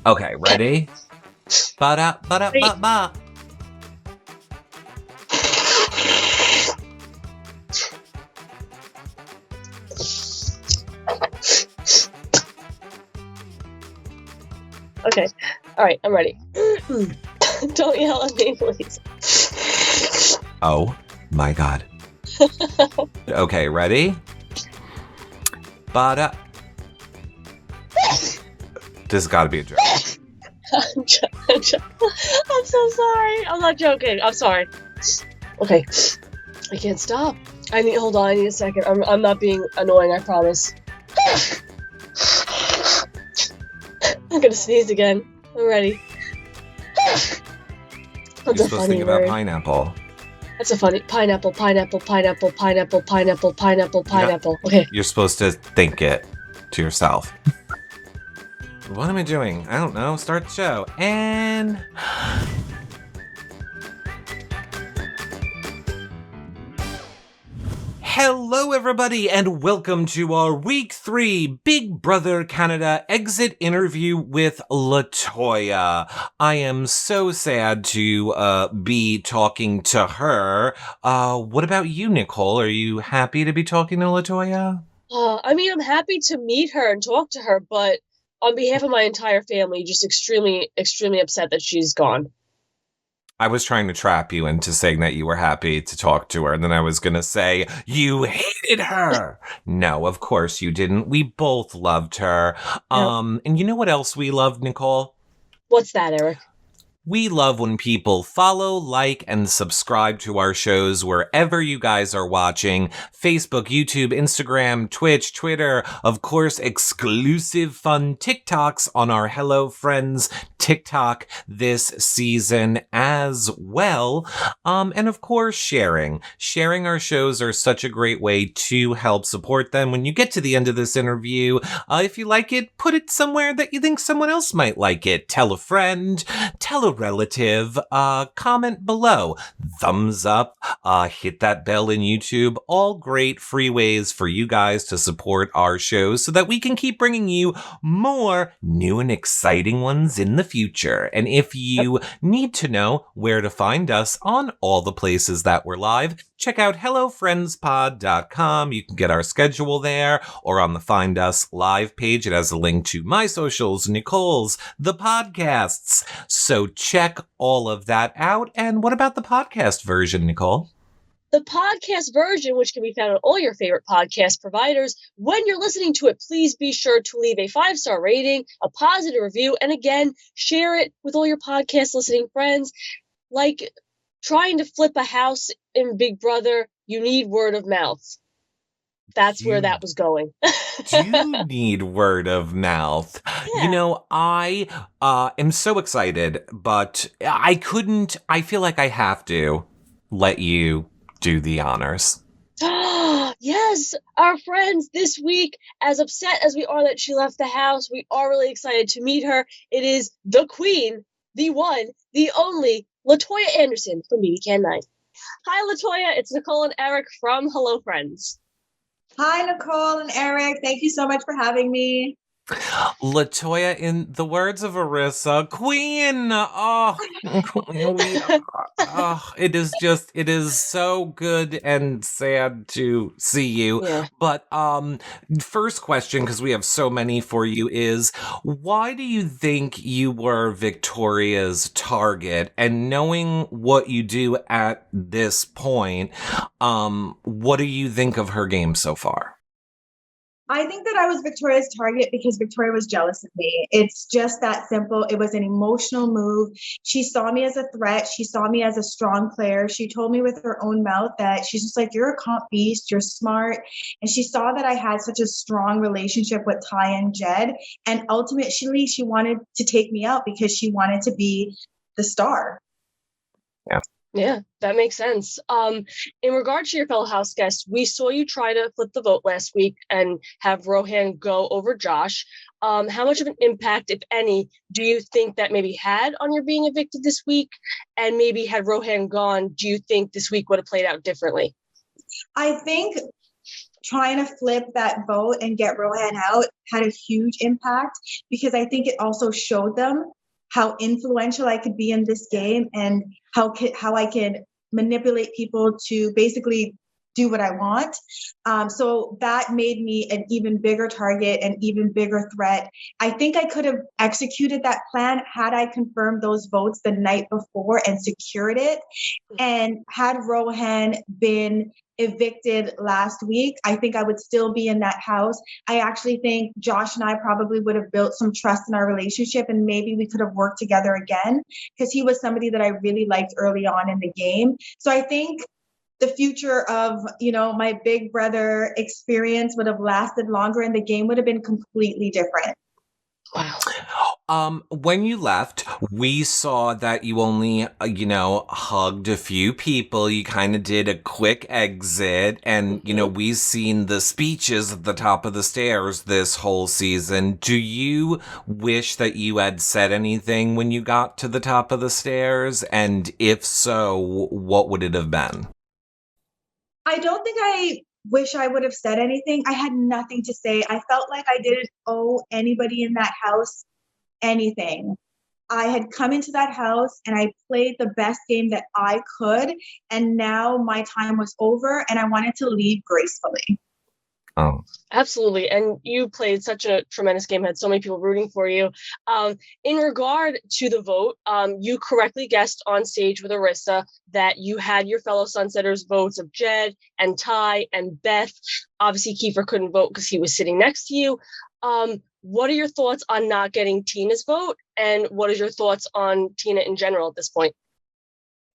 Okay, ready? Ba-da, ba-da, ba-ba. Okay. All right, I'm ready. Don't yell at me, please. Oh my God. Okay, ready? Ba-da. This has got to be a joke. I'm so sorry. I'm not joking. I'm sorry. Okay. I can't stop. Hold on, I need a second. I'm not being annoying, I promise. I'm gonna sneeze again. I'm ready. You're supposed to think about pineapple. That's a funny pineapple. Okay. You're supposed to think it to yourself. What am I doing? I don't know. Start the show. And... Hello, everybody, and welcome to our Week 3 Big Brother Canada exit interview with Latoya. I am so sad to be talking to her. What about you, Nicole? Are you happy to be talking to Latoya? I'm happy to meet her and talk to her, but on behalf of my entire family, just extremely, extremely upset that she's gone. I was trying to trap you into saying that you were happy to talk to her, and then I was going to say, you hated her! No, of course you didn't. We both loved her. And you know what else we loved, Nicole? What's that, Eric? We love when people follow, like, and subscribe to our shows wherever you guys are watching. Facebook, YouTube, Instagram, Twitch, Twitter, of course, exclusive fun TikToks on our Hello Friends TikTok this season as well. And of course, sharing. Sharing our shows are such a great way to help support them. When you get to the end of this interview, if you like it, put it somewhere that you think someone else might like it. Tell a friend, tell a relative, comment below, thumbs up, hit that bell in YouTube, all great free ways for you guys to support our shows so that we can keep bringing you more new and exciting ones in the future. And if you need to know where to find us on all the places that we're live, check out hellofriendspod.com. You can get our schedule there, or on the Find Us live page. It has a link to my socials, Nicole's, the podcasts. So check all of that out. And what about the podcast version, Nicole? The podcast version, which can be found on all your favorite podcast providers. When you're listening to it, please be sure to leave a 5-star rating, a positive review, and again, share it with all your podcast listening friends. Like trying to flip a house in Big Brother, you need word of mouth. That's where that was going. Do need word of mouth. Yeah. You know, I am so excited, but I feel like I have to let you do the honors. Yes, our friends this week, as upset as we are that she left the house, we are really excited to meet her. It is the queen, the one, the only, Latoya Anderson from BBCAN9. Hi, Latoya. It's Nicole and Eric from Hello Friends. Hi, Nicole and Eric. Thank you so much for having me. Latoya, in the words of Arissa, queen! It is so good and sad to see you. Yeah. But first question, because we have so many for you, is why do you think you were Victoria's target? And knowing what you do at this point, what do you think of her game so far? I think that I was Victoria's target because Victoria was jealous of me. It's just that simple. It was an emotional move. She saw me as a threat. She saw me as a strong player. She told me with her own mouth that she's just like, you're a comp beast, you're smart. And she saw that I had such a strong relationship with Ty and Jed. And ultimately, she wanted to take me out because she wanted to be the star. Yeah, that makes sense. In regard to your fellow house guests, we saw you try to flip the vote last week and have Rohan go over Josh. How much of an impact, if any, do you think that maybe had on your being evicted this week? And maybe had Rohan gone, do you think this week would have played out differently? I think trying to flip that vote and get Rohan out had a huge impact, because I think it also showed them how influential I could be in this game, and how I can manipulate people to basically do what I want. So that made me an even bigger target, an even bigger threat. I think I could have executed that plan had I confirmed those votes the night before and secured it. And had Rohan been evicted last week, I think I would still be in that house. I actually think Josh and I probably would have built some trust in our relationship, and maybe we could have worked together again, because he was somebody that I really liked early on in the game. So I think the future of, my big brother experience would have lasted longer, and the game would have been completely different. Wow. When you left, we saw that you only, hugged a few people. You kind of did a quick exit, and, we've seen the speeches at the top of the stairs this whole season. Do you wish that you had said anything when you got to the top of the stairs? And if so, what would it have been? I don't think I wish I would have said anything. I had nothing to say. I felt like I didn't owe anybody in that house anything. I had come into that house and I played the best game that I could. And now my time was over and I wanted to leave gracefully. Oh, absolutely. And you played such a tremendous game, had so many people rooting for you. In regard to the vote, you correctly guessed on stage with Arissa that you had your fellow Sunsetters votes of Jed and Ty and Beth. Obviously, Kiefer couldn't vote because he was sitting next to you. What are your thoughts on not getting Tina's vote? And what is your thoughts on Tina in general at this point?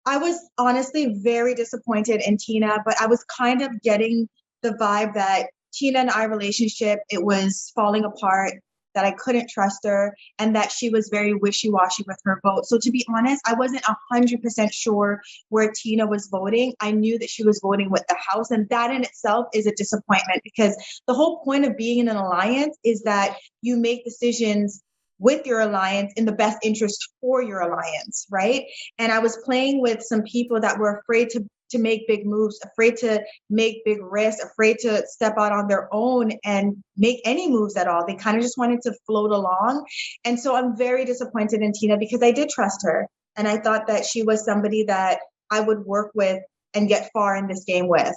I was honestly very disappointed in Tina, but I was kind of getting the vibe that Tina and I relationship, it was falling apart, that I couldn't trust her, and that she was very wishy-washy with her vote. So to be honest, I wasn't 100% sure where Tina was voting. I knew that she was voting with the house, and that in itself is a disappointment, because the whole point of being in an alliance is that you make decisions with your alliance in the best interest for your alliance, right? And I was playing with some people that were afraid to make big moves, afraid to make big risks, afraid to step out on their own and make any moves at all. They kind of just wanted to float along. And so I'm very disappointed in Tina, because I did trust her. And I thought that she was somebody that I would work with and get far in this game with.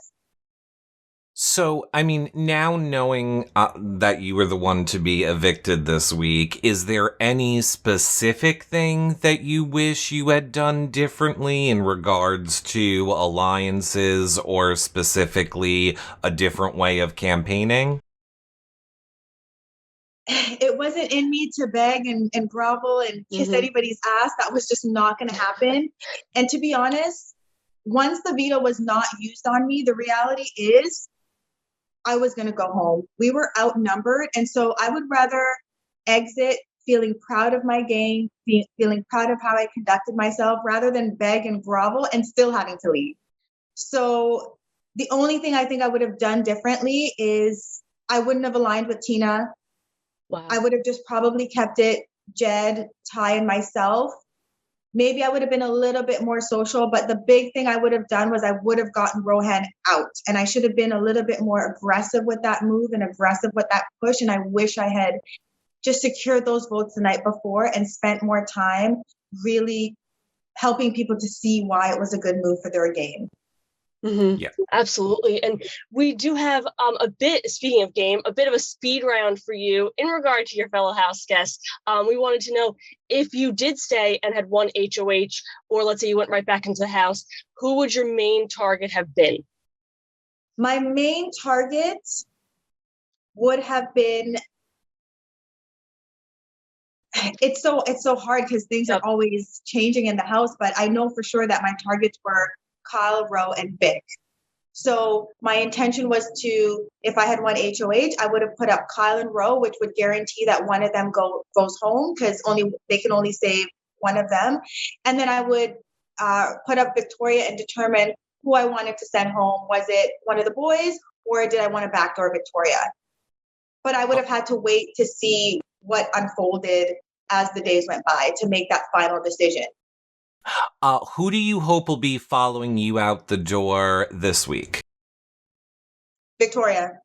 So, now knowing that you were the one to be evicted this week, is there any specific thing that you wish you had done differently in regards to alliances, or specifically a different way of campaigning? It wasn't in me to beg and grovel and kiss anybody's ass. That was just not going to happen. And to be honest, once the veto was not used on me, the reality is I was going to go home. We were outnumbered. And so I would rather exit feeling proud of my game, feeling proud of how I conducted myself, rather than beg and grovel and still having to leave. So the only thing I think I would have done differently is I wouldn't have aligned with Tina. Wow. I would have just probably kept it Jed, Ty, and myself. Maybe I would have been a little bit more social, but the big thing I would have done was I would have gotten Rohan out, and I should have been a little bit more aggressive with that move and aggressive with that push. And I wish I had just secured those votes the night before and spent more time really helping people to see why it was a good move for their game. Yeah, absolutely. And we do have speaking of game, a bit of a speed round for you in regard to your fellow house guests. We wanted to know, if you did stay and had one HOH, or let's say you went right back into the house, who would your main target have been? My main target would have been, it's so hard because things are always changing in the house, but I know for sure that my targets were Kyle, Rowe, and Vic. So my intention was to, if I had one HOH, I would have put up Kyle and Rowe, which would guarantee that one of them goes home, because they can only save one of them. And then I would put up Victoria and determine who I wanted to send home. Was it one of the boys, or did I want to backdoor Victoria? But I would have had to wait to see what unfolded as the days went by to make that final decision. Who do you hope will be following you out the door this week? Victoria.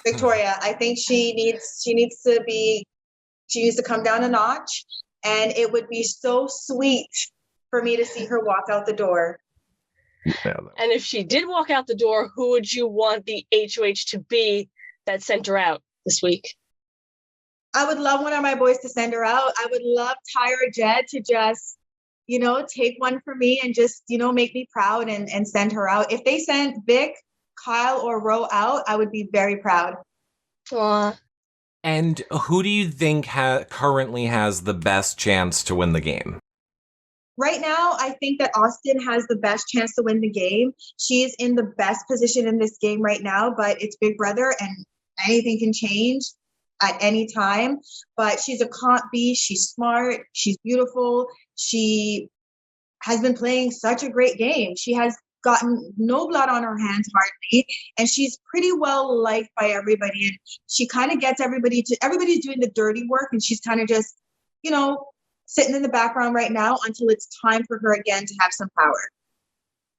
Victoria, I think she needs to come down a notch, and it would be so sweet for me to see her walk out the door. And if she did walk out the door, who would you want the HOH to be that sent her out this week? I would love one of my boys to send her out. I would love Tyra Jed to just, take one for me and just, make me proud and send her out. If they sent Vic, Kyle, or Ro out, I would be very proud. Aww. And who do you think currently has the best chance to win the game? Right now, I think that Austin has the best chance to win the game. She is in the best position in this game right now, but it's Big Brother and anything can change at any time. But she's a comp beast. She's smart. She's beautiful. She has been playing such a great game. She has gotten no blood on her hands hardly, and she's pretty well liked by everybody. And she kind of gets everybody's doing the dirty work, and she's kind of just, sitting in the background right now until it's time for her again to have some power.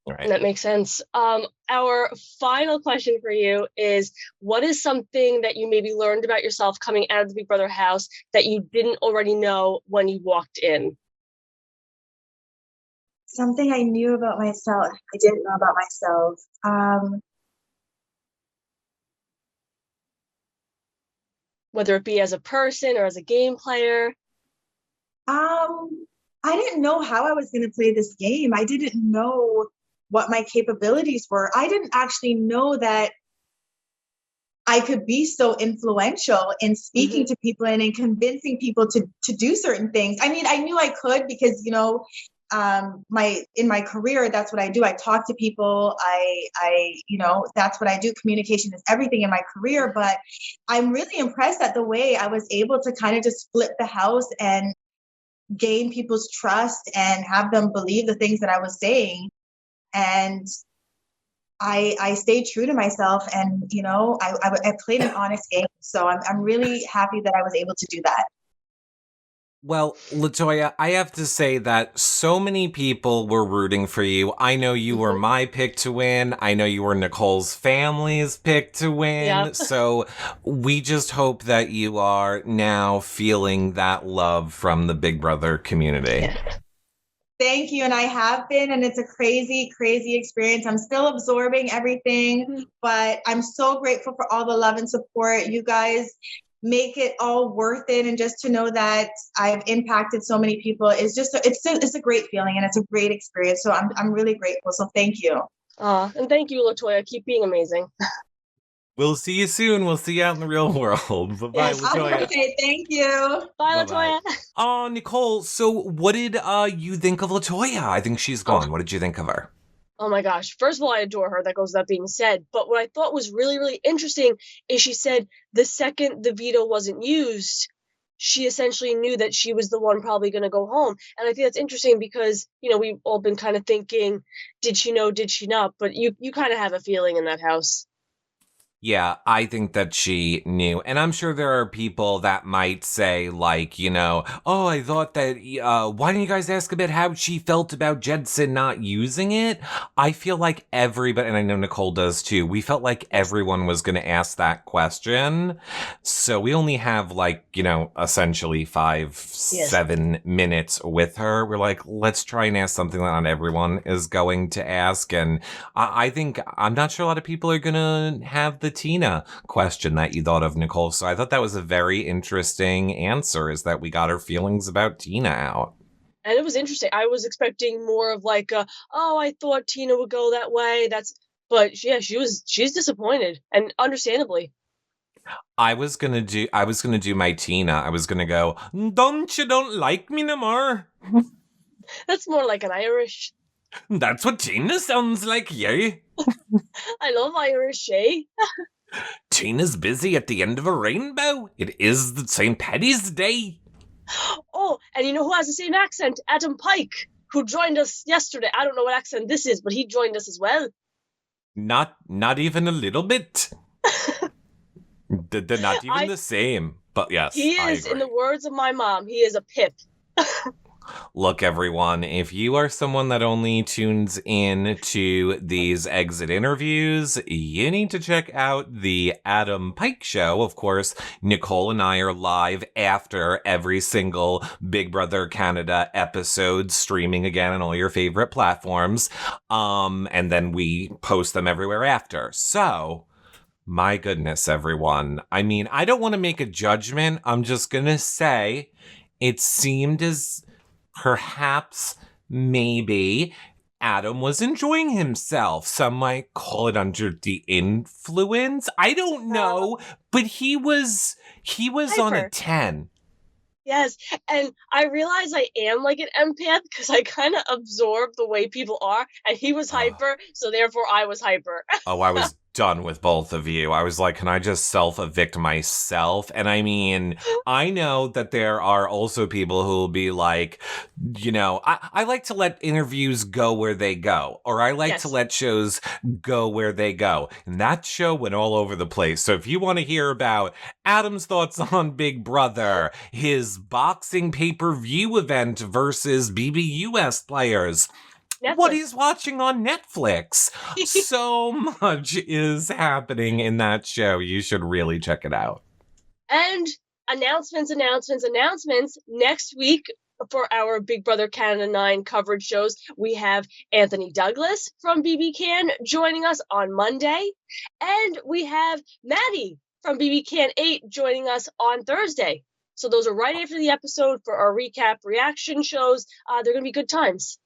All right. That makes sense. Our final question for you is, what is something that you maybe learned about yourself coming out of the Big Brother house that you didn't already know when you walked in? Something I knew about myself. I didn't know about myself. Whether it be as a person or as a game player. I didn't know how I was going to play this game. I didn't know what my capabilities were. I didn't actually know that I could be so influential in speaking to people and in convincing people to do certain things. I mean, I knew I could because, in my career, that's what I do. I talk to people. That's what I do. Communication is everything in my career, but I'm really impressed at the way I was able to kind of just flip the house and gain people's trust and have them believe the things that I was saying. And I stayed true to myself, and I played an honest game. So I'm really happy that I was able to do that. Well, Latoya, I have to say that so many people were rooting for you. I know you were my pick to win. I know you were Nicole's family's pick to win. Yep. So we just hope that you are now feeling that love from the Big Brother community. Yeah. Thank you. And I have been, and it's a crazy, crazy experience. I'm still absorbing everything, but I'm so grateful for all the love and support. You guys make it all worth it, and just to know that I've impacted so many people is just it's a great feeling, and it's a great experience. So I'm really grateful. So thank you. And thank you, Latoya. Keep being amazing. We'll see you soon. We'll see you out in the real world. Bye-bye, Yes. Latoya. Okay, thank you. Bye, Bye-bye. Latoya. Oh, Nicole, so what did you think of Latoya? I think she's gone. What did you think of her? Oh my gosh. First of all, I adore her. That goes without being said. But what I thought was really, really interesting is she said the second the veto wasn't used, she essentially knew that she was the one probably going to go home. And I think that's interesting because, we've all been kind of thinking, did she know, did she not? But you kind of have a feeling in that house. Yeah, I think that she knew. And I'm sure there are people that might say, like, oh, I thought that, why didn't you guys ask about how she felt about Jedson not using it? I feel like everybody, and I know Nicole does too, we felt like everyone was going to ask that question. So we only have essentially 7 minutes with her. We're like, let's try and ask something that not everyone is going to ask. And I think, I'm not sure a lot of people are going to have the Tina question that you thought of, Nicole. So I thought that was a very interesting answer, is that we got our feelings about Tina out. And it was interesting. I was expecting more of I thought Tina would go that way. But yeah, she's disappointed, and understandably. I was gonna do my Tina. I was gonna go, don't like me no more. That's more like an Irish. That's what Tina sounds like, yeah. I love Irish, eh? Tina's busy at the end of a rainbow. It is the St. Paddy's Day. Oh, and you know who has the same accent? Adam Pike, who joined us yesterday. I don't know what accent this is, but he joined us as well. Not even a little bit. They're not even the same. But yes, he is, in the words of my mom, he is a pip. Look, everyone, if you are someone that only tunes in to these exit interviews, you need to check out the Adam Pike Show. Of course, Nicole and I are live after every single Big Brother Canada episode, streaming again on all your favorite platforms. And then we post them everywhere after. So, my goodness, everyone. I mean, I don't want to make a judgment. I'm just going to say it seemed as perhaps, maybe, Adam was enjoying himself. Some might call it under the influence. I don't know, but he was on a 10. Yes, and I realize I am like an empath because I kind of absorb the way people are, and he was hyper, so therefore I was hyper. Oh, I was done with both of you. I was like, can I just self-evict myself? And I mean, I know that there are also people who will be like, you know, I like to let interviews go where they go, or I like to let shows go where they go. And that show went all over the place. So if you want to hear about Adam's thoughts on Big Brother, his boxing pay-per-view event versus BBUS players, Netflix. What he's watching on Netflix. So much is happening in that show. You should really check it out. And announcements. Next week for our Big Brother Canada 9 coverage shows, we have Anthony Douglas from BBCAN joining us on Monday. And we have Maddie from BBCAN9 joining us on Thursday. So those are right after the episode for our recap reaction shows. They're going to be good times.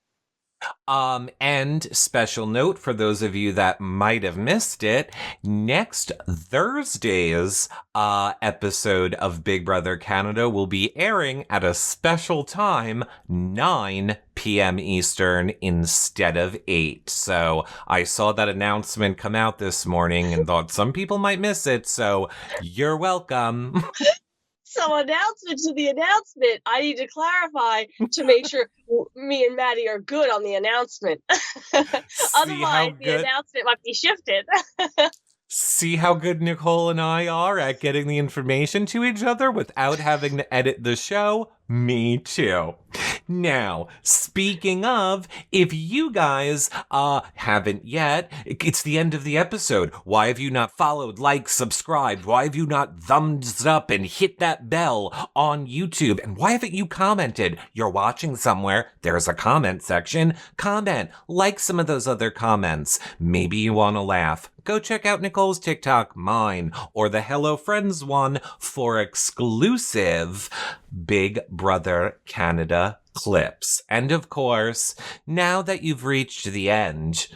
And special note for those of you that might have missed it, next Thursday's episode of Big Brother Canada will be airing at a special time, 9 p.m. Eastern instead of 8. So I saw that announcement come out this morning and thought some people might miss it, so you're welcome. So announcement to the announcement. I need to clarify to make sure me and Maddie are good on the announcement. Otherwise, the announcement might be shifted. See how good Nicole and I are at getting the information to each other without having to edit the show? Me too. Now, speaking of, if you guys haven't yet, it's the end of the episode. Why have you not followed, liked, subscribed? Why have you not thumbs up and hit that bell on YouTube? And why haven't you commented? You're watching somewhere. There's a comment section. Comment. Like some of those other comments. Maybe you want to laugh. Go check out Nicole's TikTok, mine, or the Hello Friends one for exclusive Big Brother Canada clips. And of course, now that you've reached the end,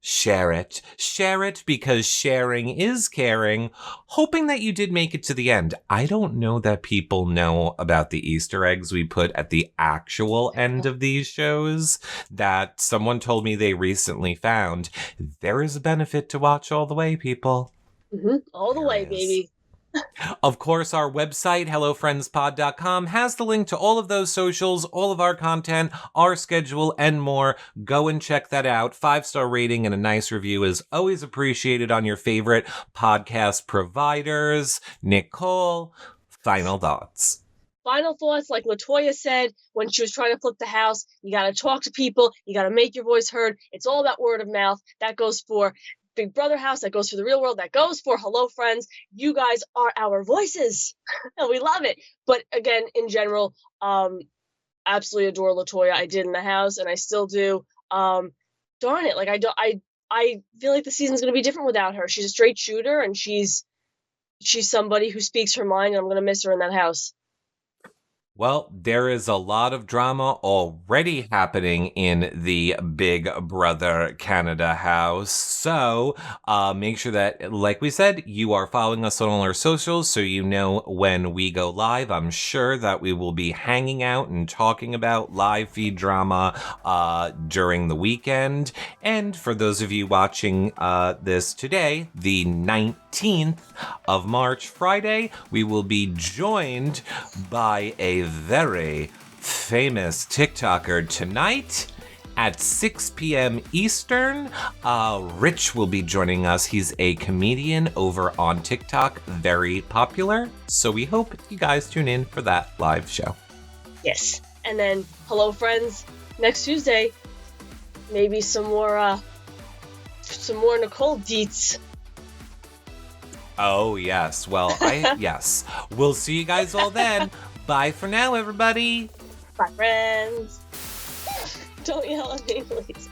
share it. Share it because sharing is caring. Hoping that you did make it to the end. I don't know that people know about the Easter eggs we put at the actual end of these shows that someone told me they recently found. There is a benefit to watch all the way, people. Mm-hmm. All the way, baby. Of course, our website, hellofriendspod.com, has the link to all of those socials, all of our content, our schedule, and more. Go and check that out. 5-star rating and a nice review is always appreciated on your favorite podcast providers. Nicole, final thoughts. Final thoughts, like Latoya said when she was trying to flip the house, you got to talk to people. You got to make your voice heard. It's all about word of mouth. That goes for Big Brother House, that goes for the real world, that goes for Hello Friends. You guys are our voices and we love it. But again, in general, absolutely adore Latoya. I did in the house and I still do. Darn it, like I feel like the season's going to be different without her. She's a straight shooter and she's somebody who speaks her mind, and I'm going to miss her in that house. Well, there is a lot of drama already happening in the Big Brother Canada house. So make sure that, like we said, you are following us on all our socials so you know when we go live. I'm sure that we will be hanging out and talking about live feed drama during the weekend. And for those of you watching this today, the 19th of March, Friday, we will be joined by a very famous TikToker tonight at 6 p.m. Eastern. Rich will be joining us. He's a comedian over on TikTok, very popular. So we hope you guys tune in for that live show. Yes. And then, hello, friends, next Tuesday, maybe some more Nicole deets. Oh, yes. Well, yes. We'll see you guys all then. Bye for now, everybody. Bye, friends. Don't yell at me, please.